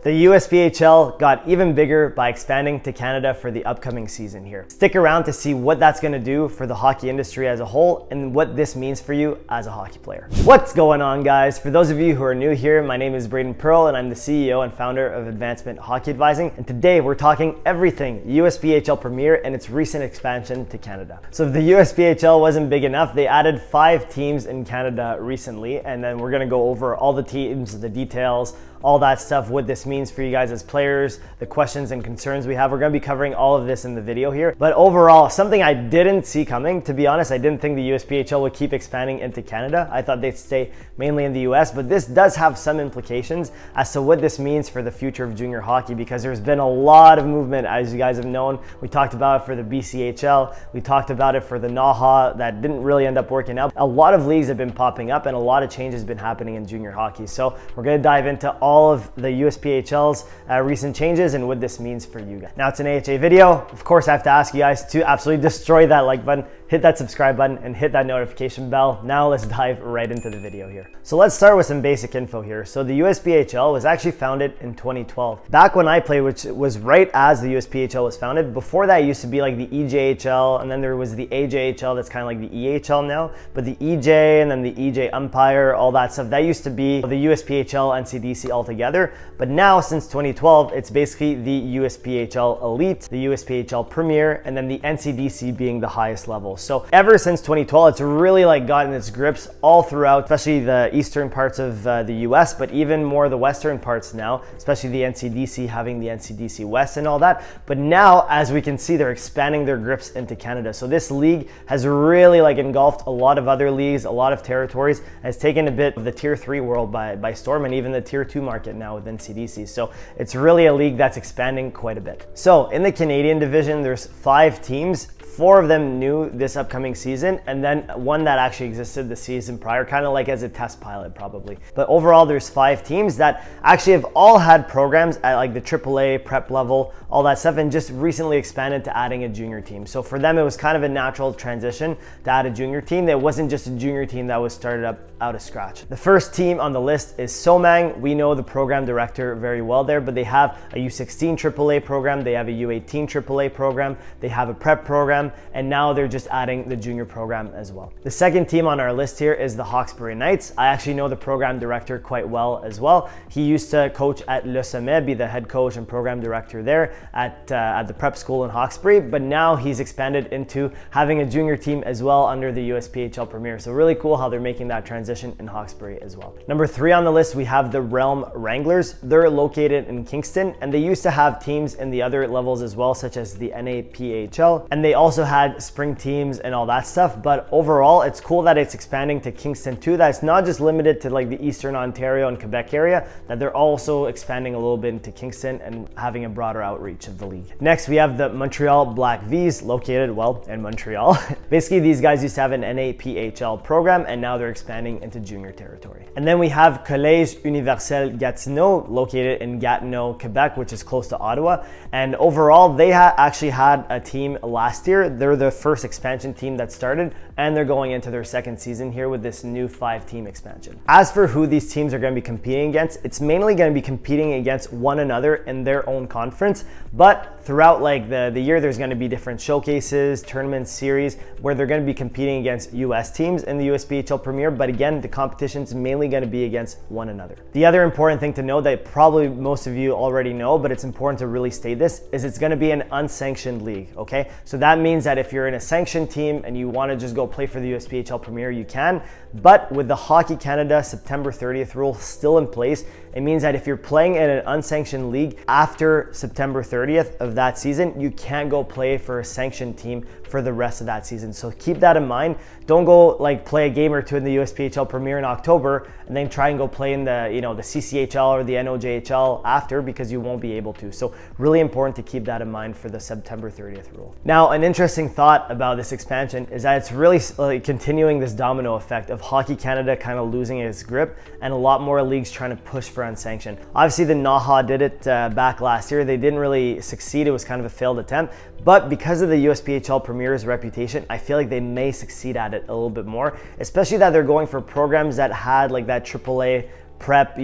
The USPHL got even bigger by expanding to Canada for the upcoming season here. Stick around to see what that's going to do for the hockey industry as a whole and what this means for you as a hockey player. What's going on, guys? For those of you who are new here, my name is 𝗵𝗂𝗶𝗴 and I'm the CEO and founder of Advancement Hockey Advising. And today we're talking everything USPHL Premier and its recent expansion to Canada. So if the USPHL wasn't big enough, they added 5 teams in Canada recently, and then we're going to go over all the teams, the details, all that stuff, what this means for you guys as players, the questions and concerns we have. We're going to be covering all of this in the video here. But overall, something I didn't see coming, to be honest, I didn't think the USPHL would keep expanding into Canada. I thought they'd stay mainly in the US, but this does have some implications as to what this means for the future of junior hockey, because there's been a lot of movement, as you guys have known. We talked about it for the BCHL, we talked about it for the 𝗁𝗁, that didn't really end up working out. A lot of leagues have been popping up and a lot of changes have been happening in junior hockey. So we're going to dive into all of the USPHL's recent changes and what this means for you guys. Now it's an AHA video. Of course, I have to ask you guys to absolutely destroy that like button, hit that subscribe button, and hit that notification bell. Now let's dive right into the video here. So let's start with some basic info here. So the USPHL was actually founded in 2012. Back when I played, which was right as the USPHL was founded. Before that, it used to be like the EJHL, and then there was the AJHL, that's kind of like the EHL now. But the EJ and then the EJ umpire, all that stuff, that used to be the USPHL NCDC altogether. But now, since 2012, it's basically the USPHL Elite, the USPHL Premier, and then the NCDC being the highest level. So ever since 2012, it's really like gotten its grips all throughout, especially the eastern parts of the US, but even more the western parts now, especially the NCDC having the NCDC West and all that. But now, as we can see, they're expanding their grips into Canada. So this league has really like engulfed a lot of other leagues, a lot of territories, and it's taken a bit of the tier 3 world by storm, and even the tier 2 market now with NCDC. So it's really a league that's expanding quite a bit. So in the Canadian division, there's 5 teams. 4 of them new this upcoming season, and then 1 that actually existed the season prior, kind of like as a test pilot probably. But overall, there's 5 teams that actually have all had programs at like the AAA prep level, all that stuff, and just recently expanded to adding a junior team. So for them, it was kind of a natural transition to add a junior team. That wasn't just a junior team that was started up out of scratch. The first team on the list is 𝗁𝗵𝗿. We know the program director very well there, but they have a U16 AAA program, they have a U18 AAA program, they have a prep program, and now they're just adding the junior program as well. The second team on our list here is the Hawkesbury Knights. I actually know the program director quite well as well. He used to coach at 𝗁𝗁𝗿, be the head coach and program director there at the prep school in Hawkesbury, but now he's expanded into having a junior team as well under the USPHL Premier. So really cool how they're making that transition in Hawkesbury as well. Number 3 on the list, we have the Realm Wranglers. They're located in Kingston, and they used to have teams in the other levels as well, such as the NAPHL, and they also had spring teams and all that stuff. But overall, it's cool that it's expanding to Kingston too, that it's not just limited to like the Eastern Ontario and Quebec area, that they're also expanding a little bit into Kingston and having a broader outreach of the league. Next, we have the Montreal Black Vs, located, well, in Montreal. Basically, these guys used to have an NAPHL program, and now they're expanding into junior territory. And then we have Collège Universel Gatineau, located in Gatineau, Quebec, which is close to Ottawa. And overall, they actually had a team last year. They're the first expansion team that started, and they're going into their second season here with this new 5-team expansion. As for who these teams are going to be competing against, it's mainly going to be competing against one another in their own conference, but throughout like the year, there's going to be different showcases, tournaments, series, where they're going to be competing against US teams in the USPHL Premier. But again, the competition's mainly going to be against one another. The other important thing to know that probably most of you already know, but it's important to really state this, is it's going to be an unsanctioned league, okay? So that means that if you're in a sanctioned team and you want to just go play for the USPHL Premier, you can. But with the Hockey Canada September 30th rule still in place, it means that if you're playing in an unsanctioned league after September 30th of that season, you can't go play for a sanctioned team for the rest of that season. So keep that in mind. Don't go like play a game or two in the USPHL Premier in October and then try and go play in the, the CCHL or the NOJHL after, because you won't be able to. So really important to keep that in mind for the September 30th rule. Now, an interesting thought about this expansion is that it's really like continuing this domino effect of Hockey Canada kind of losing its grip and a lot more leagues trying to push for unsanctioned. Obviously, the 𝗁𝗁 did it back last year. They didn't really succeed. It was kind of a failed attempt. But because of the USPHL Premier's reputation, I feel like they may succeed at it a little bit more, especially that they're going for programs that had like that AAA prep,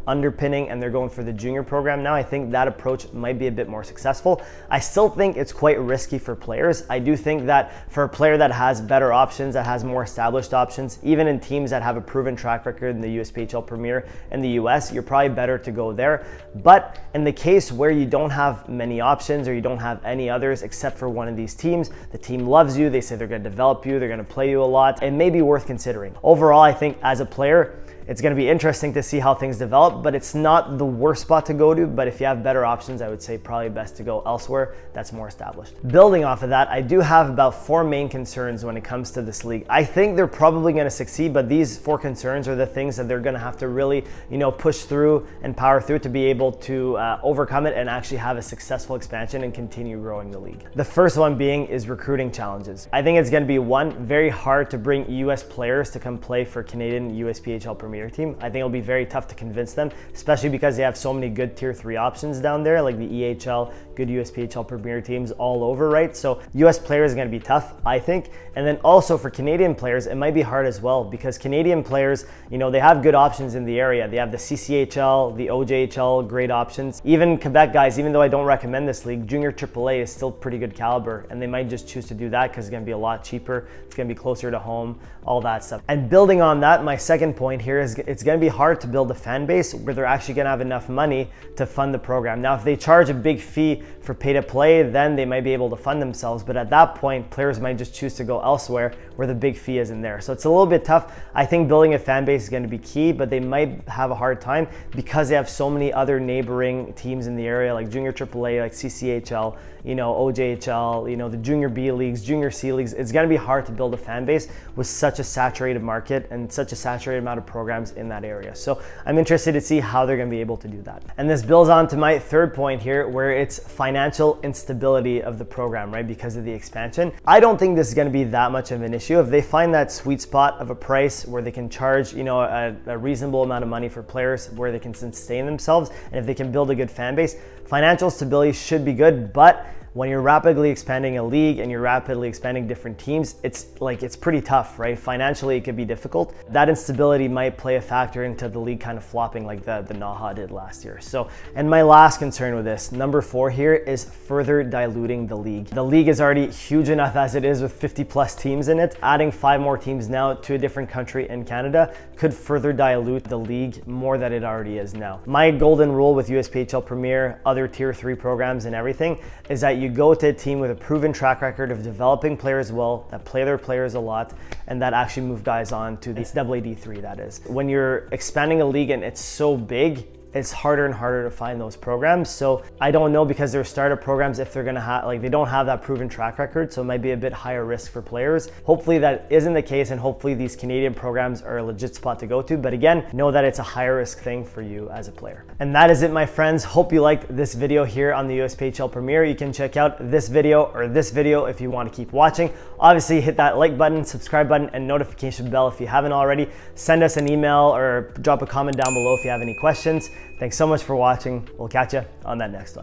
underpinning, and they're going for the junior program now, I think that approach might be a bit more successful. I still think it's quite risky for players. I do think that for a player that has better options, that has more established options, even in teams that have a proven track record in the USPHL Premier in the US, you're probably better to go there. But in the case where you don't have many options or you don't have any others except for one of these teams, the team loves you, they say they're going to develop you, they're going to play you a lot, it may be worth considering. Overall, I think as a player, it's going to be interesting to see how things develop, but it's not the worst spot to go to. But if you have better options, I would say probably best to go elsewhere that's more established. Building off of that, I do have about 4 main concerns when it comes to this league. I think they're probably going to succeed, but these 4 concerns are the things that they're going to have to really, push through and power through to be able to overcome it and actually have a successful expansion and continue growing the league. The first one being is recruiting challenges. I think it's going to be very hard to bring US players to come play for Canadian USPHL Premier team. I think it'll be very tough to convince them, especially because they have so many good tier 3 options down there, like the EHL, good USPHL Premier teams all over, right? So US players are going to be tough, I think. And then also for Canadian players, it might be hard as well, because Canadian players, they have good options in the area. They have the CCHL, the OJHL, great options. Even Quebec guys, even though I don't recommend this league, junior AAA is still pretty good caliber, and they might just choose to do that because it's going to be a lot cheaper. It's going to be closer to home, all that stuff. And building on that, my second point here is it's going to be hard to build a fan base where they're actually going to have enough money to fund the program. Now, if they charge a big fee for pay to play, then they might be able to fund themselves. But at that point, players might just choose to go elsewhere where the big fee isn't there. So it's a little bit tough. I think building a fan base is going to be key, but they might have a hard time because they have so many other neighboring teams in the area, like junior AAA, like CCHL, OJHL, the junior B leagues, junior C leagues. It's going to be hard to build a fan base with such a saturated market and such a saturated amount of programs in that area. So I'm interested to see how they're going to be able to do that. And this builds on to my third point here, where it's financial instability of the program, right? Because of the expansion. I don't think this is going to be that much of an issue. If they find that sweet spot of a price where they can charge, a reasonable amount of money for players, where they can sustain themselves, and if they can build a good fan base, financial stability should be good. But when you're rapidly expanding a league and you're rapidly expanding different teams, it's pretty tough, right? Financially, it could be difficult. That instability might play a factor into the league kind of flopping like the 𝗏𝗂 did last year. So, and my last concern with this, number 4 here, is further diluting the league. The league is already huge enough as it is with 50+ teams in it. Adding 5 more teams now to a different country in Canada could further dilute the league more than it already is now. My golden rule with USPHL Premier, other tier 3 programs and everything, is that you go to a team with a proven track record of developing players well, that play their players a lot, and that actually move guys on to the NCAA-D3, that is. When you're expanding a league and it's so big, it's harder and harder to find those programs. So I don't know, because they're startup programs, if they're gonna have, they don't have that proven track record, so it might be a bit higher risk for players. Hopefully that isn't the case, and hopefully these Canadian programs are a legit spot to go to. But again, know that it's a higher risk thing for you as a player. And that is it, my friends. Hope you liked this video here on the USPHL Premier. You can check out this video or this video if you want to keep watching. Obviously, hit that like button, subscribe button, and notification bell if you haven't already. Send us an email or drop a comment down below if you have any questions. Thanks so much for watching. We'll catch you on that next one.